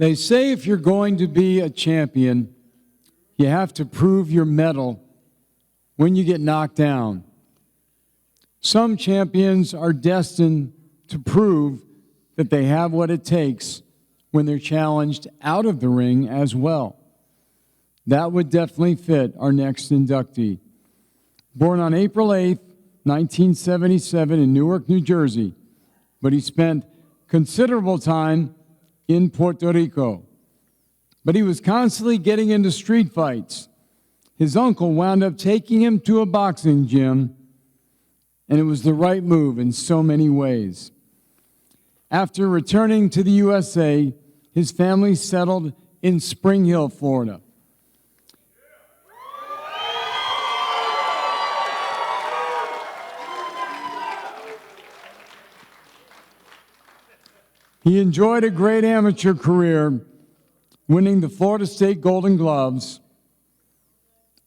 They say if you're going to be a champion, you have to prove your mettle when you get knocked down. Some champions are destined to prove that they have what it takes when they're challenged out of the ring as well. That would definitely fit our next inductee. Born on April 8th, 1977 in Newark, New Jersey, but he spent considerable time in Puerto Rico. But he was constantly getting into street fights. His uncle wound up taking him to a boxing gym, and it was the right move in so many ways. After returning to the USA, his family settled in Spring Hill, Florida. He enjoyed a great amateur career, winning the Florida State Golden Gloves.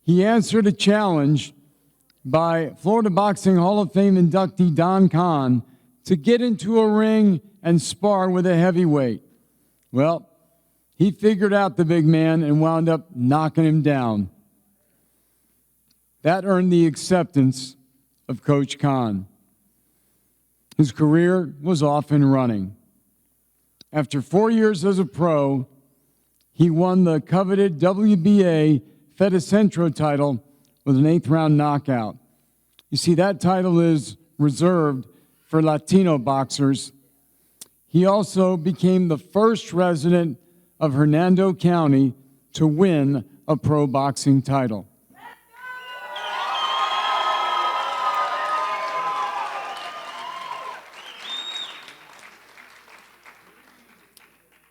He answered a challenge by Florida Boxing Hall of Fame inductee John Cassella to get into a ring and spar with a heavyweight. Well, he figured out the big man and wound up knocking him down. That earned the acceptance of Coach Kahn. His career was off and running. After 4 years as a pro, he won the coveted WBA Fedicentro title with an 8th-round knockout. You see, that title is reserved for Latino boxers. He also became the first resident of Hernando County to win a pro boxing title.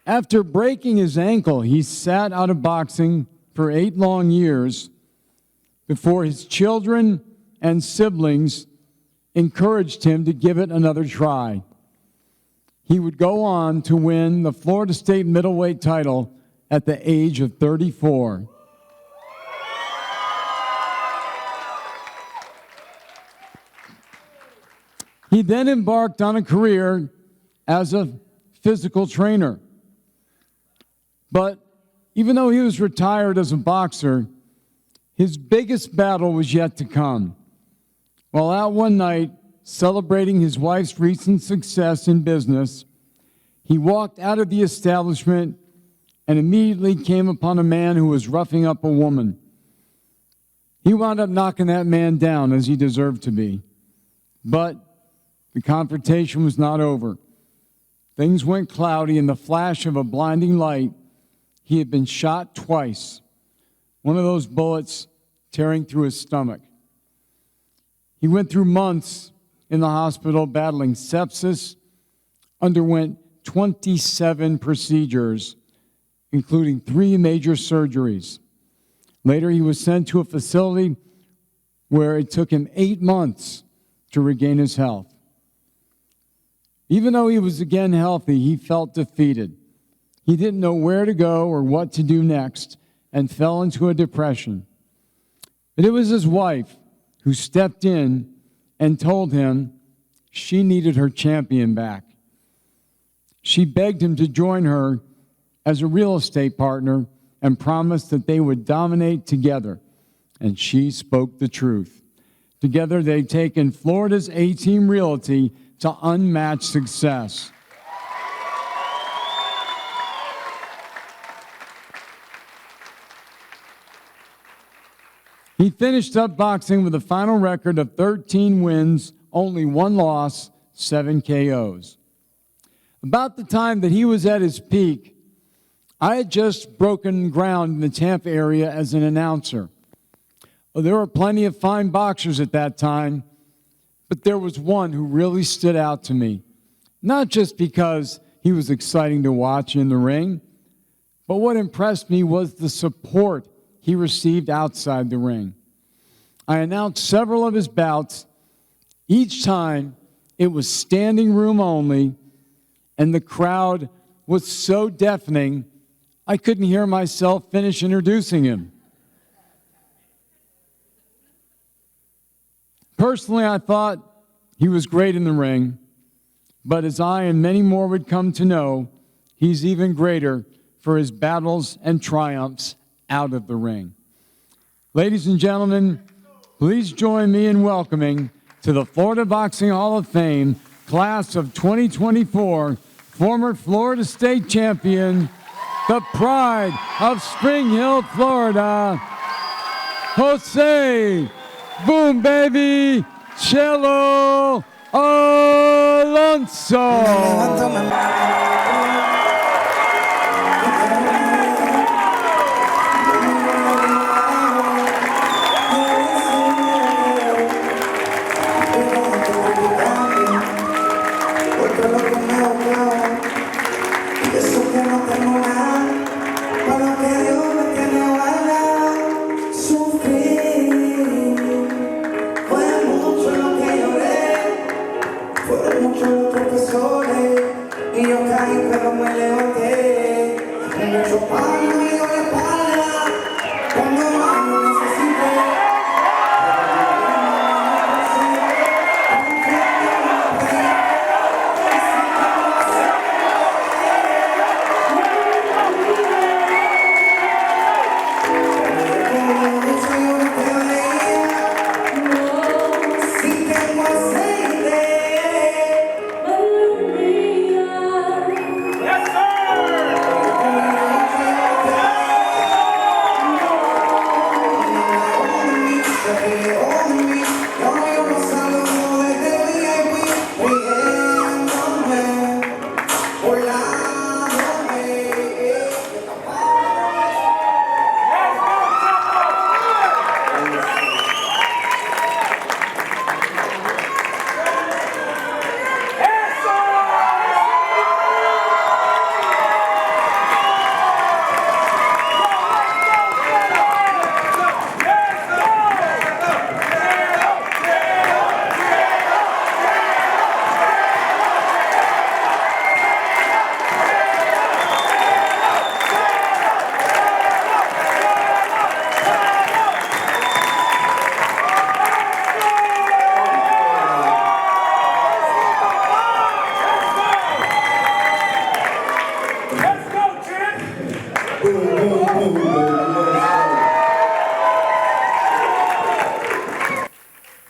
After breaking his ankle, he sat out of boxing for 8 long years before his children and siblings encouraged him to give it another try. He would go on to win the Florida State middleweight title at the age of 34. He then embarked on a career as a physical trainer. But even though he was retired as a boxer, his biggest battle was yet to come. While out one night celebrating his wife's recent success in business, he walked out of the establishment and immediately came upon a man who was roughing up a woman. He wound up knocking that man down, as he deserved to be. But the confrontation was not over. Things went cloudy. In the flash of a blinding light, he had been shot twice, one of those bullets tearing through his stomach. He went through months in the hospital battling sepsis, underwent 27 procedures, including 3 major surgeries. Later, he was sent to a facility where it took him 8 months to regain his health. Even though he was again healthy, he felt defeated. He didn't know where to go or what to do next and fell into a depression. But it was his wife who stepped in and told him she needed her champion back. She begged him to join her as a real estate partner and promised that they would dominate together. And she spoke the truth. Together, they've taken Florida's A-Team Realty to unmatched success. He finished up boxing with a final record of 13 wins, only 1 loss, 7 KOs. About the time that he was at his peak, I had just broken ground in the Tampa area as an announcer. Well, there were plenty of fine boxers at that time, but there was one who really stood out to me, not just because he was exciting to watch in the ring, but what impressed me was the support he received outside the ring. I announced several of his bouts. Each time, it was standing room only, and the crowd was so deafening, I couldn't hear myself finish introducing him. Personally, I thought he was great in the ring, but as I and many more would come to know, he's even greater for his battles and triumphs out of the ring. Ladies and gentlemen, please join me in welcoming to the Florida Boxing Hall of Fame, class of 2024, former Florida State champion, the pride of Spring Hill, Florida, Jose Boom Baby Chelo Alonzo.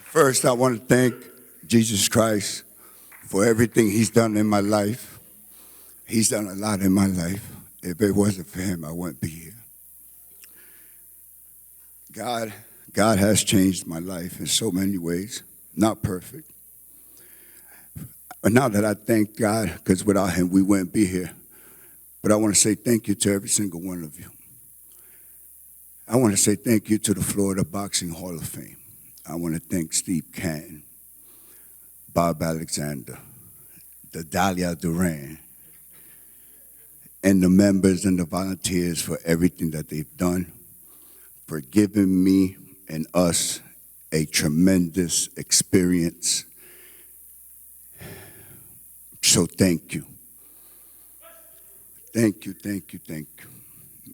First, I want to thank Jesus Christ for everything he's done in my life. He's done a lot in my life. If it wasn't for him, I wouldn't be here. God has changed my life in so many ways. Not perfect. But now that I thank God, because without him, we wouldn't be here. But I want to say thank you to every single one of you. I want to say thank you to the Florida Boxing Hall of Fame. I want to thank Steve Canton, Bob Alexander, the Dahlia Duran, and the members and the volunteers for everything that they've done, for giving me and us a tremendous experience. So thank you. Thank you, thank you, thank you.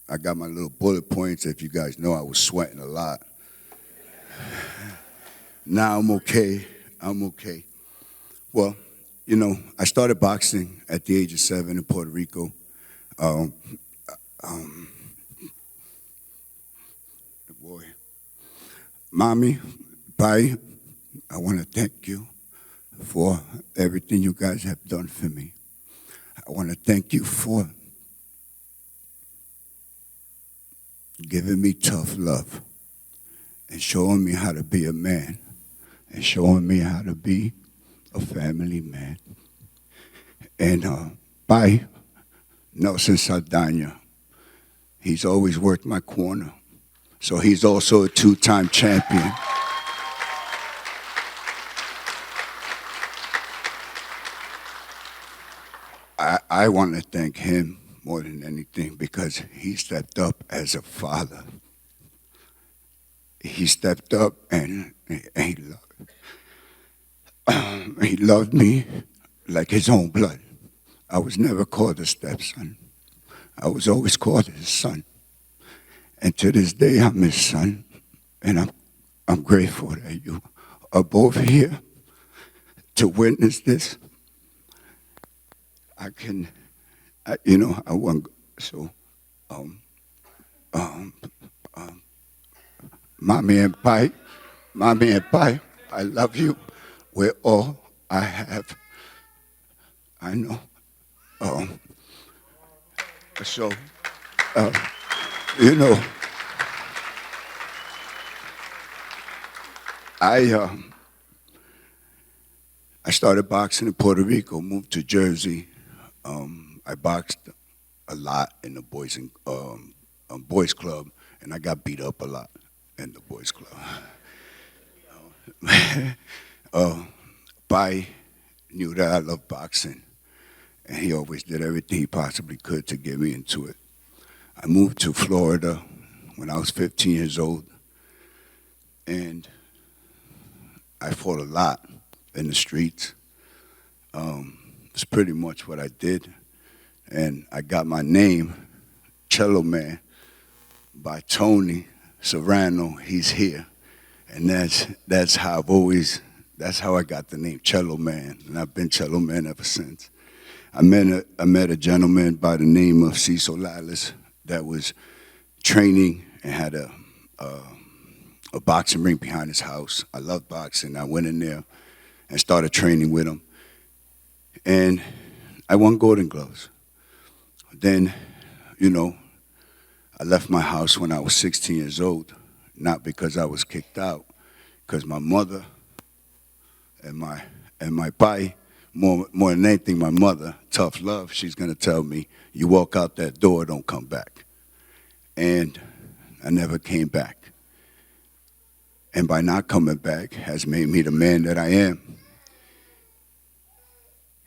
I got my little bullet points. If you guys know, I was sweating a lot. Now I'm okay. I'm okay. Well, you know, I started boxing at the age of 7 in Puerto Rico. Boy, Mommy, Pai, I want to thank you for everything you guys have done for me. I want to thank you for giving me tough love and showing me how to be a man and showing me how to be a family man. And by Nelson Saldana, he's always worked my corner. So he's also a 2-time champion. I want to thank him more than anything because he stepped up as a father. He stepped up and he loved me like his own blood. I was never called a stepson. I was always called his son. And to this day, I'm his son. And I'm grateful that you are both here to witness this. I want, so Um, um, Mommy and Pai, I love you with all I have. I know. Um, so, uh, you know, I I started boxing in Puerto Rico, moved to Jersey. I boxed a lot in the boys club, and I got beat up a lot in the boys club. Pai knew that I loved boxing, and he always did everything he possibly could to get me into it. I moved to Florida when I was 15 years old, and I fought a lot in the streets. It's pretty much what I did, and I got my name, Chelo Man, by Tony Serrano. He's here, and that's how I got the name Chelo Man, and I've been Chelo Man ever since. I met a gentleman by the name of Cecil Lallis that was training and had a boxing ring behind his house. I loved boxing. I went in there and started training with him, and I won Golden Gloves. Then, I left my house when I was 16 years old, not because I was kicked out, because my mother and my pai, more than anything, my mother, tough love, she's going to tell me, you walk out that door, don't come back. And I never came back. And by not coming back has made me the man that I am.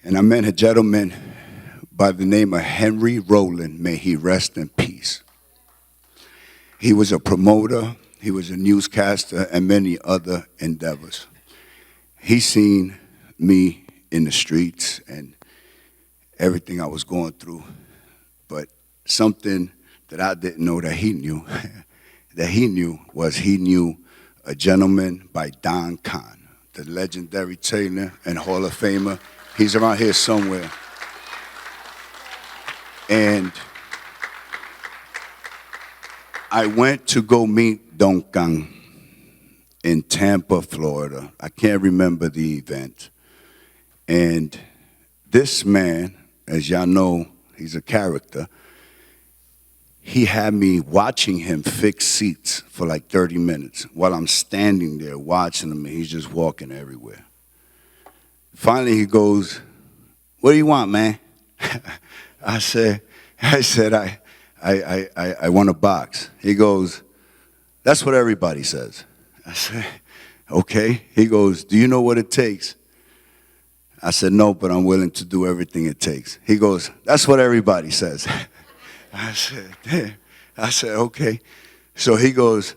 And I met a gentleman by the name of Henry Rowland, may he rest in peace. He was a promoter, he was a newscaster, and many other endeavors. He seen me in the streets and everything I was going through, but something that I didn't know that he knew, was he knew a gentleman by Kahn, the legendary trainer and Hall of Famer. He's around here somewhere. And I went to go meet Don Kahn in Tampa, Florida. I can't remember the event. And this man, as y'all know, he's a character. He had me watching him fix seats for like 30 minutes while I'm standing there watching him, and he's just walking everywhere. Finally, he goes, "What do you want, man?" I said, I want to box. He goes, "That's what everybody says." I said, "Okay." He goes, "Do you know what it takes?" I said, "No, but I'm willing to do everything it takes." He goes, "That's what everybody says." I said, "Damn." I said, "Okay." So he goes,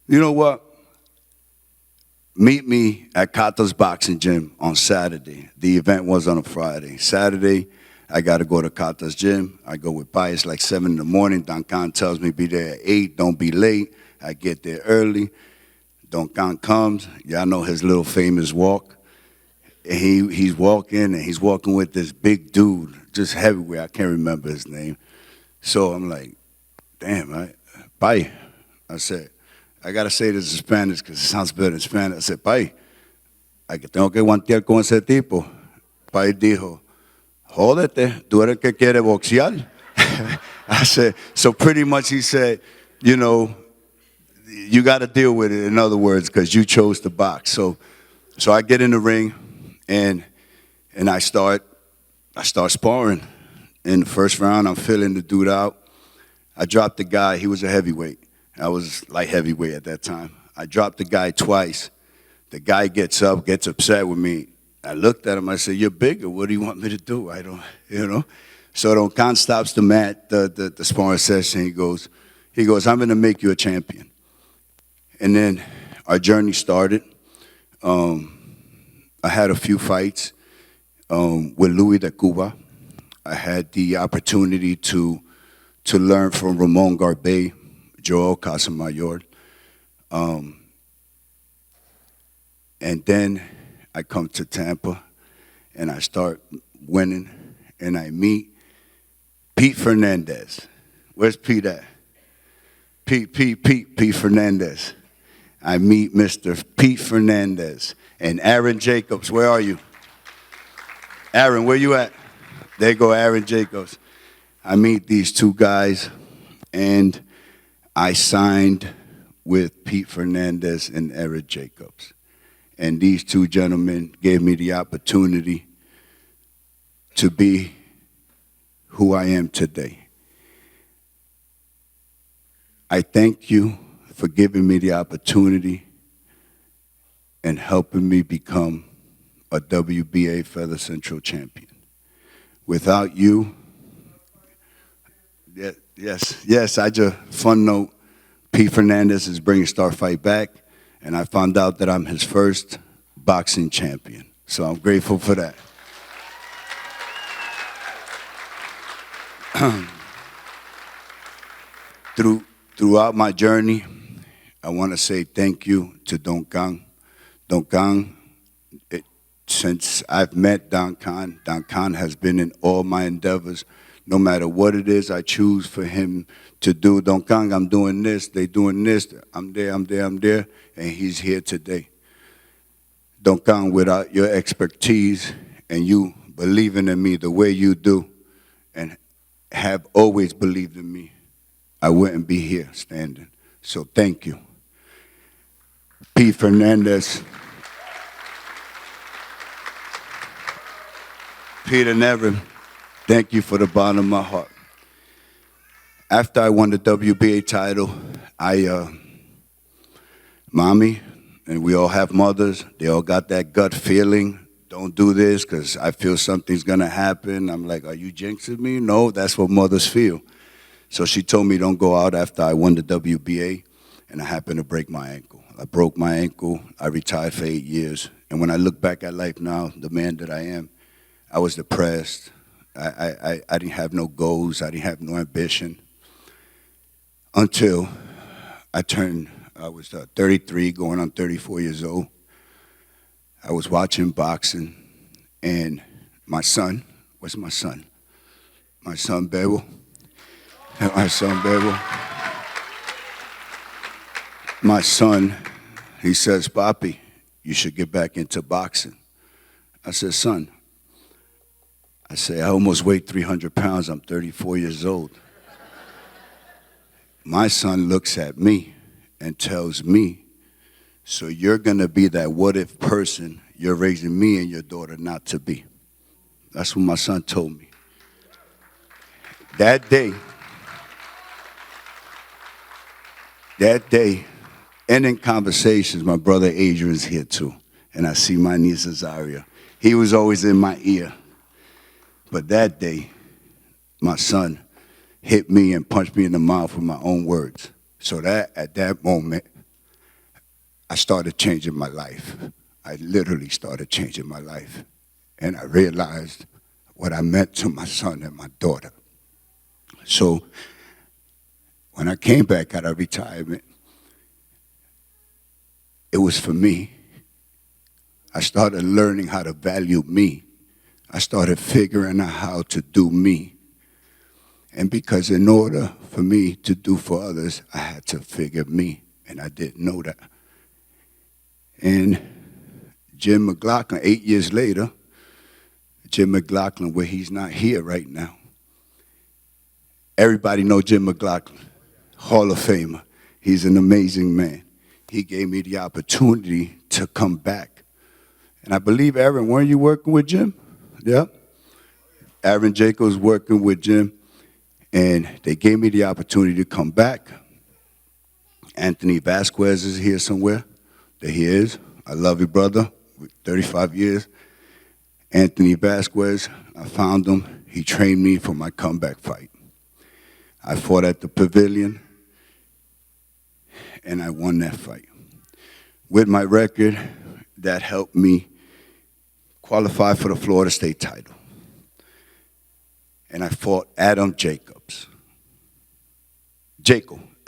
"You know what? Meet me at Kata's boxing gym on Saturday." The event was on a Friday. Saturday, I got to go to Kata's gym. I go with Pai. It's like 7 in the morning. Don Kahn tells me be there at 8. Don't be late. I get there early. Don Kahn comes. Y'all know his little famous walk. And he's walking, and he's walking with this big dude, just heavyweight. I can't remember his name. So I'm like, damn, right? Pai. I said, I got to say this in Spanish because it sounds better in Spanish. I said, "Pai, tengo que guantear con ese tipo." Pai dijo, "Jódete, tú eres el que quiere boxear." I said, so pretty much he said, you got to deal with it, in other words, because you chose to box. So I get in the ring, and I start sparring. In the first round, I'm filling the dude out. I dropped the guy. He was a heavyweight. I was light heavyweight at that time. I dropped the guy twice. The guy gets up, gets upset with me. I looked at him. I said, "You're bigger. What do you want me to do?" I don't. So Don Kahn stops the mat, the sparring session. He goes, "I'm going to make you a champion." And then our journey started. I had a few fights with Louis de Cuba. I had the opportunity to learn from Ramon Garbey, Joel Casamayor. And then I come to Tampa, and I start winning, and I meet Pete Fernandez. Where's Pete at? Pete Fernandez. I meet Mr. Pete Fernandez and Aaron Jacobs. Where are you? Aaron, where you at? There go Aaron Jacobs. I meet these two guys, and I signed with Pete Fernandez and Aaron Jacobs. And these two gentlemen gave me the opportunity to be who I am today. I thank you for giving me the opportunity and helping me become a WBA Feather Central champion. Without you, yes, I just, fun note, Pete Fernandez is bringing Star Fight back, and I found out that I'm his first boxing champion. So I'm grateful for that. Throughout my journey, I want to say thank you to Don Kahn. Don Kahn, since I've met Don Kahn has been in all my endeavors. No matter what it is I choose for him to do, Don Kahn, I'm doing this, they doing this, I'm there, and he's here today. Don Kahn, without your expertise and you believing in me the way you do and have always believed in me, I wouldn't be here standing. So thank you. Pete Fernandez, Pete and Aaron, thank you for the bottom of my heart. After I won the WBA title, Mommy, and we all have mothers, they all got that gut feeling, don't do this because I feel something's going to happen. I'm like, are you jinxing me? No, that's what mothers feel. So she told me don't go out after I won the WBA, and I happened to break my ankle. I broke my ankle. I retired for 8 years. And when I look back at life now, the man that I am, I was depressed. I didn't have no goals. I didn't have no ambition until I was 33, going on 34 years old. I was watching boxing, and my son, where's my son? My son, Bebo. My son, Bebo. My son, he says, Papi, you should get back into boxing. I said, son, I almost weigh 300 pounds. I'm 34 years old. My son looks at me and tells me, so you're going to be that what-if person you're raising me and your daughter not to be. That's what my son told me. That day, and in conversations, my brother Adrian's here too, and I see my niece Azaria. He was always in my ear. But that day, my son hit me and punched me in the mouth with my own words. So that at that moment, I started changing my life. I literally started changing my life. And I realized what I meant to my son and my daughter. So when I came back out of retirement, it was for me. I started learning how to value me. I started figuring out how to do me. And because in order for me to do for others, I had to figure me, and I didn't know that. And Jim McLaughlin, 8 years later, Jim McLaughlin, where he's not here right now. Everybody know Jim McLaughlin, Hall of Famer. He's an amazing man. He gave me the opportunity to come back. And I believe, Aaron, weren't you working with Jim? Yeah. Aaron Jacobs working with Jim. And they gave me the opportunity to come back. Anthony Vasquez is here somewhere. There he is. I love you, brother. 35 years. Anthony Vasquez, I found him. He trained me for my comeback fight. I fought at the Pavilion, and I won that fight. With my record, that helped me qualify for the Florida State title. And I fought Adam Jacobs.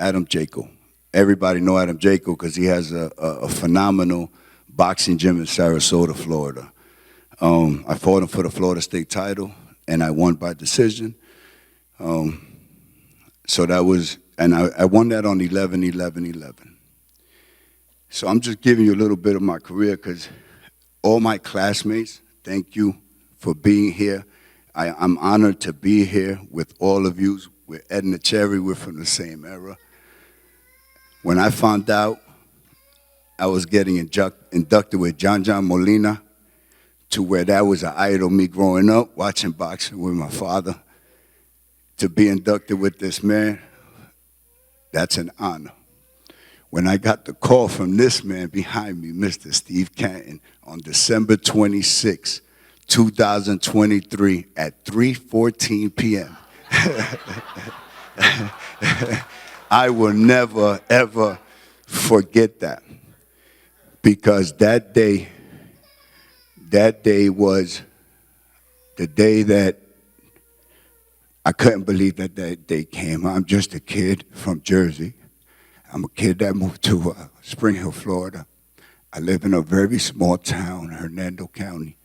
Adam Jacob. Everybody know Adam Jacob because he has a phenomenal boxing gym in Sarasota, Florida. I fought him for the Florida State title, and I won by decision. So that was, and I won that on 11/11/11. So I'm just giving you a little bit of my career because all my classmates, thank you for being here. I'm honored to be here with all of you. With Edna Cherry, we're from the same era. When I found out I was getting inducted with John Molina, to where that was an idol, me growing up, watching boxing with my father, to be inducted with this man, that's an honor. When I got the call from this man behind me, Mr. Steve Canton, on December 26, 2023 at 3:14 p.m., I will never, ever forget that, because that day was the day that I couldn't believe that day came. I'm just a kid from Jersey. I'm a kid that moved to Spring Hill, Florida. I live in a very small town, Hernando County,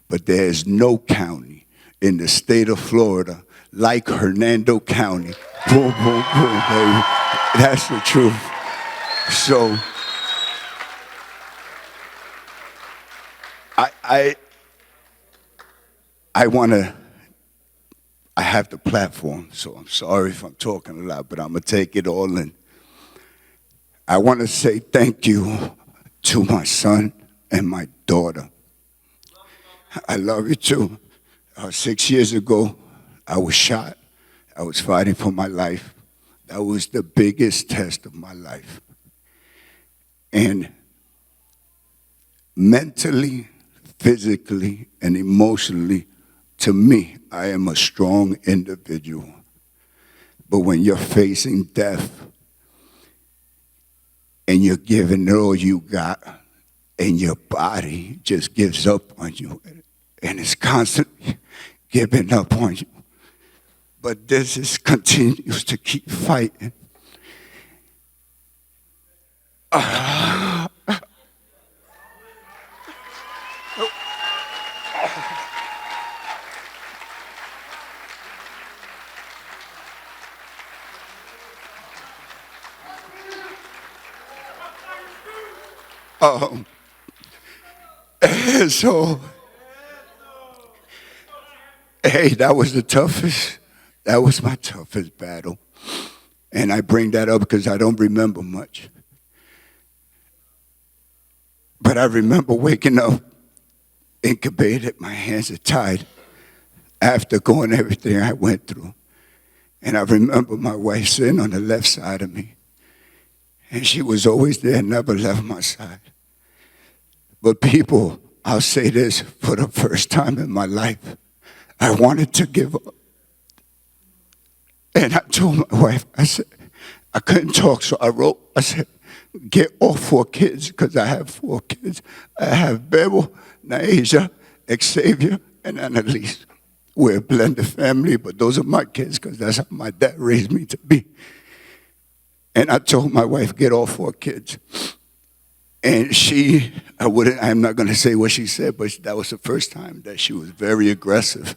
but there is no county in the state of Florida like Hernando County. Boom, boom, boom, baby. That's the truth. So I have the platform, so I'm sorry if I'm talking a lot, but I'm going to take it all in. I want to say thank you to my son and my daughter. I love you too. 6 years ago, I was shot. I was fighting for my life. That was the biggest test of my life. And mentally, physically, and emotionally, to me, I am a strong individual. But when you're facing death and you're giving it all you got, and your body just gives up on you, and it's constantly giving up on you, but this is continues to keep fighting. So, hey, that was my toughest battle. And I bring that up because I don't remember much. But I remember waking up, incubated, my hands are tied after going everything I went through. And I remember my wife sitting on the left side of me. And she was always there, never left my side. But people, I'll say this, for the first time in my life, I wanted to give up. And I told my wife, I said, I couldn't talk, so I wrote, I said, get all 4 kids, because I have 4 kids. I have Bebo, Naisha, Xavier, and Annalise. We're a blended family, but those are my kids, because that's how my dad raised me to be. And I told my wife, get all 4 kids. And I'm not going to say what she said, but that was the first time that she was very aggressive.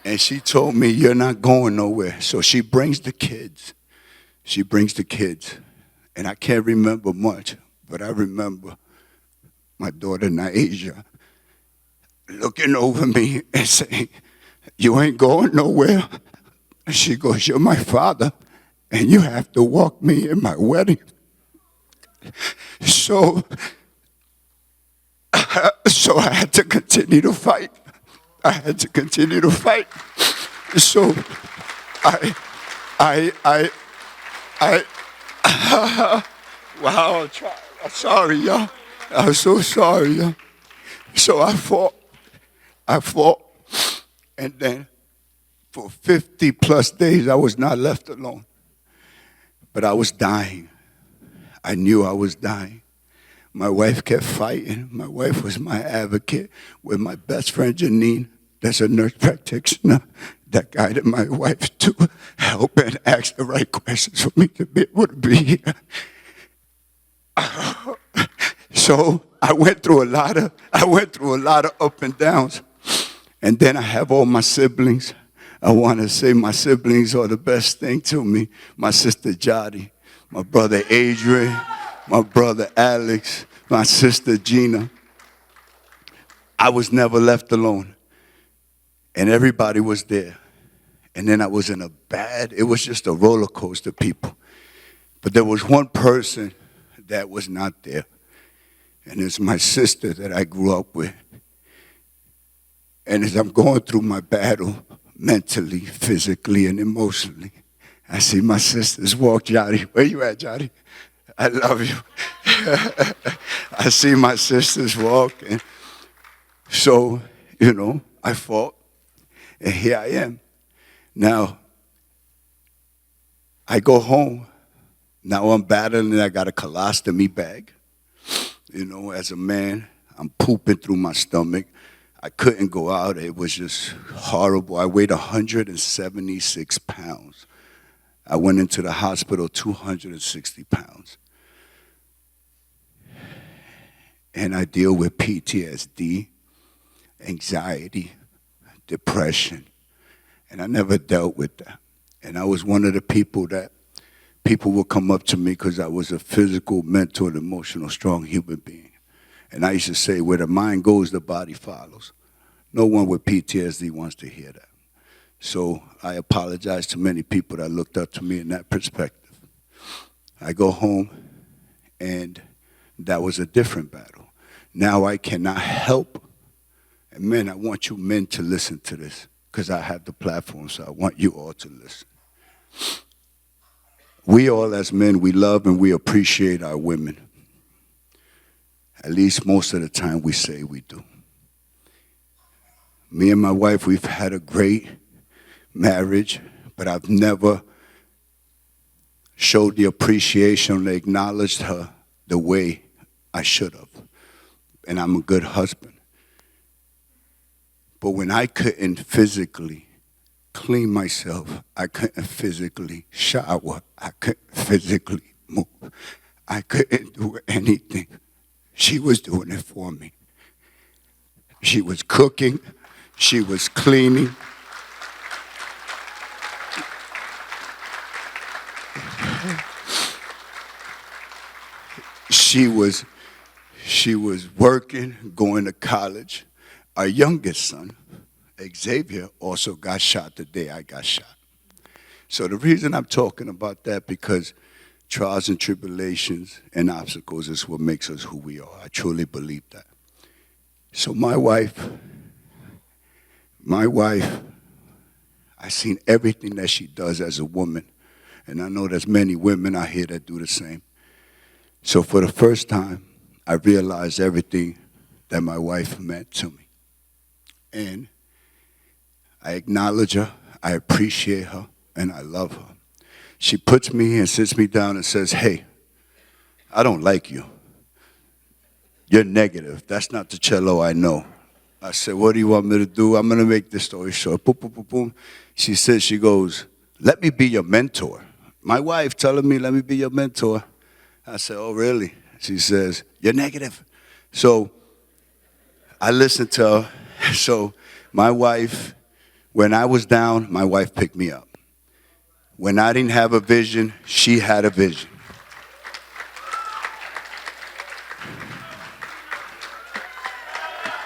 And she told me, you're not going nowhere. So she brings the kids. And I can't remember much, but I remember my daughter, Naisha, looking over me and saying, you ain't going nowhere. And she goes, you're my father, and you have to walk me in my wedding. So I had to continue to fight. So wow, I'm sorry, y'all. I'm so sorry, y'all. So I fought, and then for 50 plus days, I was not left alone. But I was dying. I knew I was dying. My wife kept fighting. My wife was my advocate with my best friend, Janine. That's a nurse practitioner that guided my wife to help and ask the right questions for me to be able to be here. So I went through a lot of up and downs. And then I have all my siblings. I want to say my siblings are the best thing to me. My sister Jody, my brother Adrian, my brother Alex, my sister Gina. I was never left alone. And everybody was there. And then I was in it was just a roller coaster, people. But there was one person that was not there. And it's my sister that I grew up with. And as I'm going through my battle, mentally, physically, and emotionally, I see my sisters walk. Jody, where you at, Jody? I love you. I see my sisters walk. And so, I fought. And here I am. Now, I go home. Now I'm battling. I got a colostomy bag. As a man, I'm pooping through my stomach. I couldn't go out. It was just horrible. I weighed 176 pounds. I went into the hospital 260 pounds. And I deal with PTSD, anxiety, depression. And I never dealt with that. And I was one of the people that people would come up to me because I was a physical, mental, and emotional, strong human being. And I used to say, where the mind goes, the body follows. No one with PTSD wants to hear that. So I apologize to many people that looked up to me in that perspective. I go home, and that was a different battle. Now I cannot help. And men, I want you men to listen to this because I have the platform, so I want you all to listen. We all as men, we love and we appreciate our women. At least most of the time we say we do. Me and my wife, we've had a great marriage, but I've never showed the appreciation or acknowledged her the way I should have. And I'm a good husband. But when I couldn't physically clean myself, I couldn't physically shower, I couldn't physically move, I couldn't do anything. She was doing it for me. She was cooking, she was cleaning. She was working, going to college. Our youngest son, Xavier, also got shot the day I got shot. So the reason I'm talking about that, because trials and tribulations and obstacles is what makes us who we are. I truly believe that. So my wife, I've seen everything that she does as a woman. And I know there's many women out here that do the same. So for the first time, I realized everything that my wife meant to me. And I acknowledge her, I appreciate her, and I love her. She puts me and sits me down and says, hey, I don't like you. You're negative. That's not the Chelo I know. I said, what do you want me to do? I'm going to make this story short. Boom, boom, boom, boom. She says, she goes, let me be your mentor. My wife telling me, let me be your mentor. I said, oh, really? She says, you're negative. So I listened to her. So my wife, when I was down, my wife picked me up. When I didn't have a vision, she had a vision.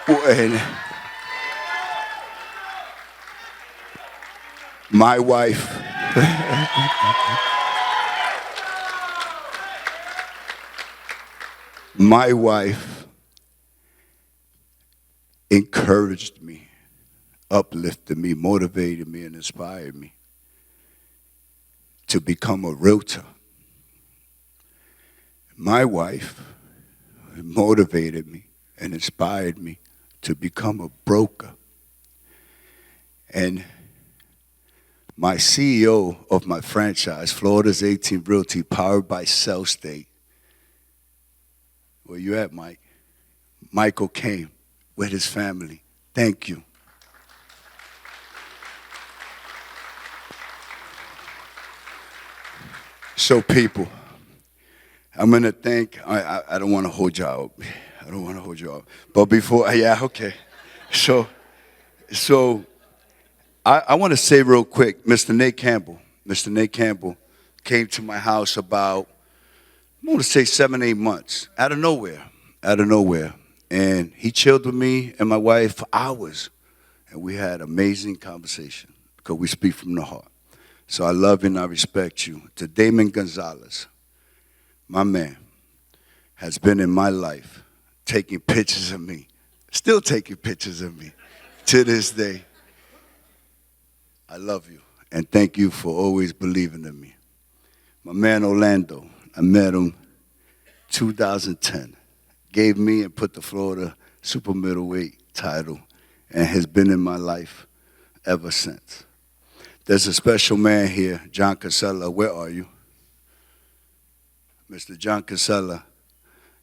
When my wife encouraged me, uplifted me, motivated me, and inspired me to become a realtor. My wife motivated me and inspired me to become a broker. And my CEO of my franchise, Florida's 18 Realty, powered by Cell State. Where you at, Mike? Michael came with his family. Thank you. So people, I'm going to thank, I don't want to hold y'all up. I don't want to hold you up. But before, yeah, okay. So I want to say real quick, Mr. Nate Campbell came to my house about, I want to say 7, 8 months, out of nowhere. And he chilled with me and my wife for hours. And we had amazing conversation because we speak from the heart. So I love you and I respect you. To Damon Gonzalez, my man, has been in my life taking pictures of me, still taking pictures of me to this day. I love you and thank you for always believing in me. My man Orlando, I met him 2010, gave me and put the Florida super middleweight title and has been in my life ever since. There's a special man here, John Cassella. Where are you? Mr. John Cassella.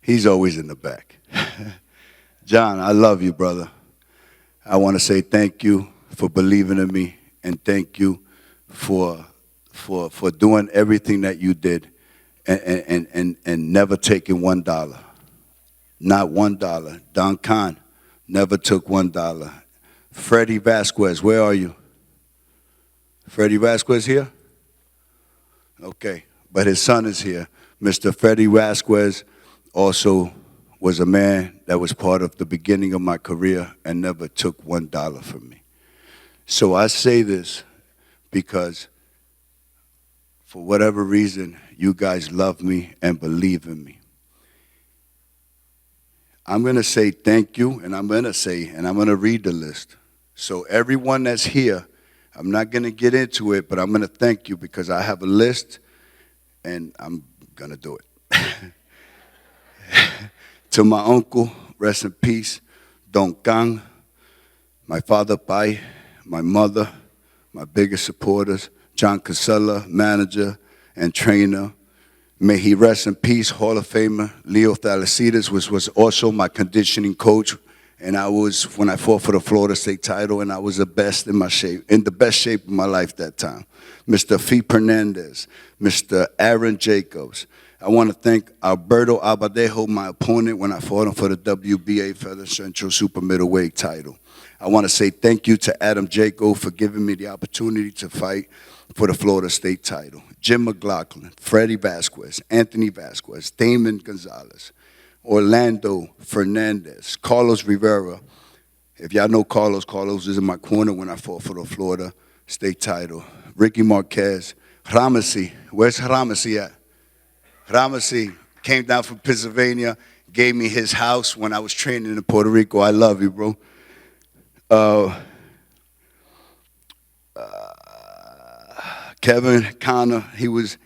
He's always in the back. John, I love you, brother. I want to say thank you for believing in me and thank you for doing everything that you did and never taking $1. Not $1. Don Kahn never took $1. Freddie Vasquez, where are you? Freddie Vasquez here? Okay, but his son is here. Mr. Freddie Vasquez also was a man that was part of the beginning of my career and never took $1 from me. So I say this because for whatever reason, you guys love me and believe in me. I'm going to say thank you, and I'm going to read the list. So everyone that's here, I'm not going to get into it, but I'm going to thank you because I have a list, and I'm going to do it. To my uncle, rest in peace, Don Kahn, my father, Pai, my mother, my biggest supporters, John Cassella, manager and trainer. May he rest in peace, Hall of Famer, Leo Thalasides, which was also my conditioning coach. And I was, when I fought for the Florida State title, and I was the best in the best shape of my life that time. Mr. Fame Hernandez, Mr. Aaron Jacobs. I want to thank Alberto Abadejo, my opponent, when I fought him for the WBA Feather Central Super Middleweight title. I want to say thank you to Adam Jaco for giving me the opportunity to fight for the Florida State title. Jim McLaughlin, Freddie Vasquez, Anthony Vasquez, Damon Gonzalez, Orlando Fernandez, Carlos Rivera. If y'all know Carlos was in my corner when I fought for the Florida State title. Ricky Marquez, Ramesy. Where's Ramesy at? Ramesy came down from Pennsylvania, gave me his house when I was training in Puerto Rico. I love you, bro. Kevin Connor, he was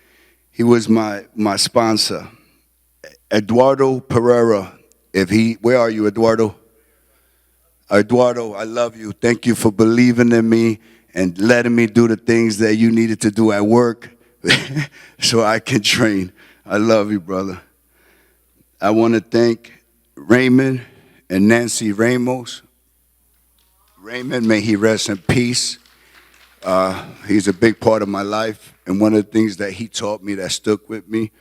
my sponsor. Eduardo Pereira, where are you, Eduardo? Eduardo, I love you. Thank you for believing in me and letting me do the things that you needed to do at work so I can train. I love you, brother. I want to thank Raymond and Nancy Ramos. Raymond, may he rest in peace. He's a big part of my life, and one of the things that he taught me that stuck with me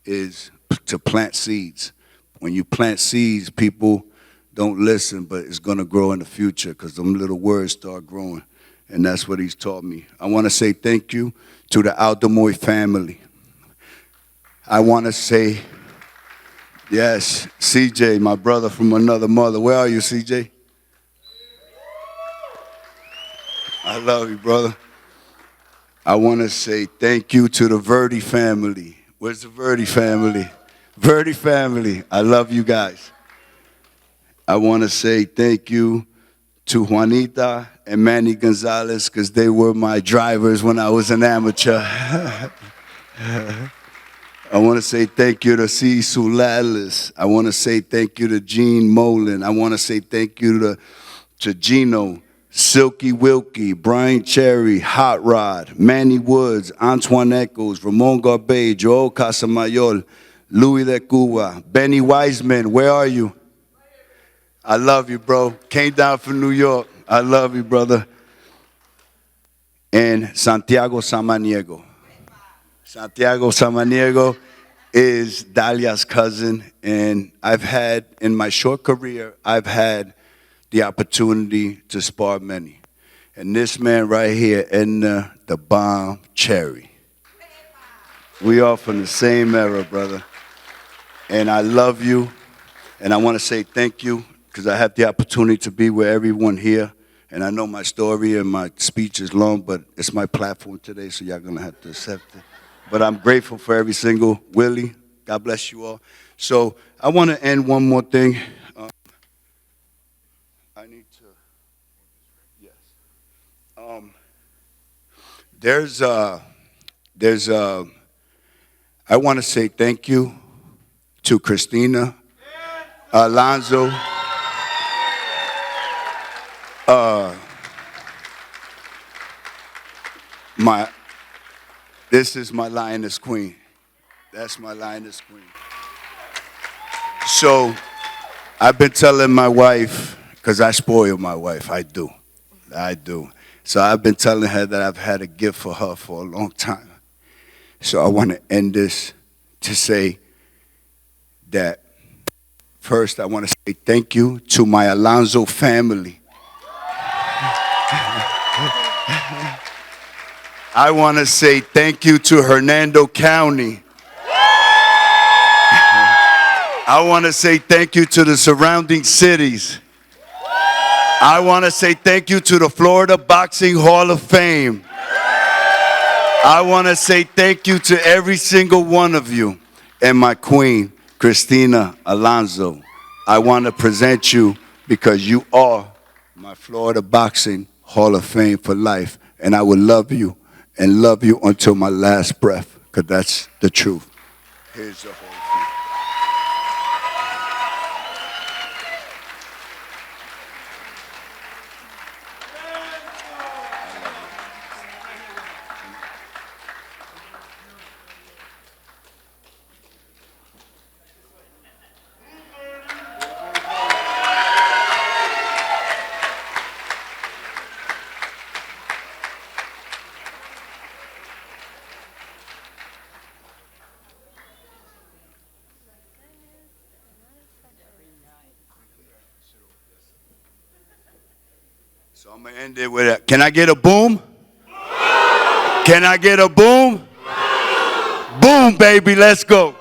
is to plant seeds. When you plant seeds, people don't listen, but it's going to grow in the future because them little words start growing, and that's what he's taught me. I want to say thank you to the Aldemoy family. I want to say, yes, CJ, my brother from another mother. Where are you, CJ? I love you, brother. I want to say thank you to the Verdi family. Where's the Verdi family? Verdi family, I love you guys. I want to say thank you to Juanita and Manny Gonzalez because they were my drivers when I was an amateur. I want to say thank you to C. Sulalis. I want to say thank you to Gene Molin. I want to say thank you to Gino, Silky Wilkie, Brian Cherry, Hot Rod, Manny Woods, Antoine Echoes, Ramon Garbey, Joel Casamayor, Louis de Cuba, Benny Wiseman. Where are you? I love you, bro. Came down from New York. I love you, brother. And Santiago Samaniego. Santiago Samaniego is Dalia's cousin, and in my short career, I've had the opportunity to spar many. And this man right here, Edna the Bomb Cherry. We are from the same era, brother. And I love you. And I want to say thank you because I have the opportunity to be with everyone here. And I know my story and my speech is long, but it's my platform today, so y'all going to have to accept it. But I'm grateful for every single Willie. God bless you all. So I want to end one more thing. I need to, yes. I want to say thank you to Christina Alonzo. This is my lioness queen. That's my lioness queen. So I've been telling my wife, because I spoil my wife, I do. So I've been telling her that I've had a gift for her for a long time. So I want to end this to say that first I want to say thank you to my Alonzo family. I want to say thank you to Hernando County. I want to say thank you to the surrounding cities. I want to say thank you to the Florida Boxing Hall of Fame. I want to say thank you to every single one of you. And my queen, Christina Alonzo. I want to present you because you are my Florida Boxing Hall of Fame for life. And I will love you and love you until my last breath, because that's the truth. Here's the whole thing. So I'm going to end it with a, can I get a boom? Can I get a boom? Boom, baby, let's go.